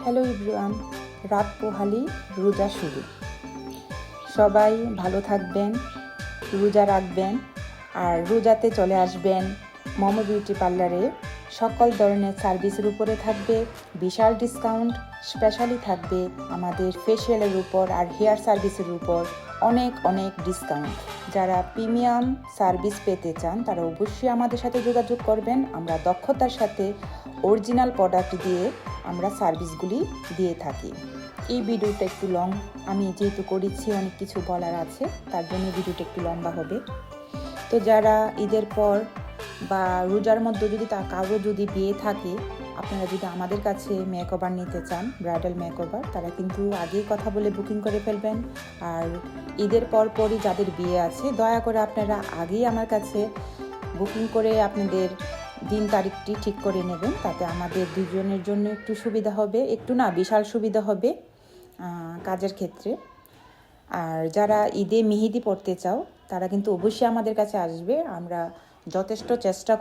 Hello everyone, রাত পোহালি রোজা শুরু। সবাই ভালো থাকবেন, রোজা রাখবেন আর রোজাতে চলে আসবেন মমো বিউটি পার্লারে। সকল ধরনের সার্ভিসের উপরে থাকবে বিশাল ডিসকাউন্ট, স্পেশালি থাকবে আমাদের ফেশিয়ালের উপর আর হেয়ার সার্ভিসের উপর অনেক অনেক ডিসকাউন্ট। যারা প্রিমিয়াম সার্ভিস পেতে চান তারা অবশ্যই আমাদের সাথে যোগাযোগ করবেন। আমরা দক্ষতার সাথে অরিজিনাল প্রোডাক্ট দিয়ে আমরা সার্ভিসগুলি দিয়ে থাকি। এই ভিডিওটা একটু লং, আমি যেহেতু করেছি অনেক কিছু বলার আছে, তার জন্য ভিডিওটা একটু লম্বা হবে। তো যারা ঈদের পর বা রোজার মধ্যে যদি কারো যদি বিয়ে থাকে, আপনারা যদি আমাদের কাছে মেকওভার নিতে চান, ব্রাইডাল মেকওভার, তারা কিন্তু আগেই কথা বলে বুকিং করে ফেলবেন। আর ঈদের পরই যাদের বিয়ে আছে, দয়া করে আপনারা আগেই আমার কাছে বুকিং করে আপনাদের দিন তারিখটি ঠিক করে নেবেন। তাতে আমাদের দুজনের জন্য একটু সুবিধা হবে, একটু না বিশাল সুবিধা হবে কাজের ক্ষেত্রে। আর যারা ঈদে মেহেদি পড়তে চাও তারা কিন্তু অবশ্যই আমাদের কাছে আসবে। আমরা যথেষ্ট চেষ্টা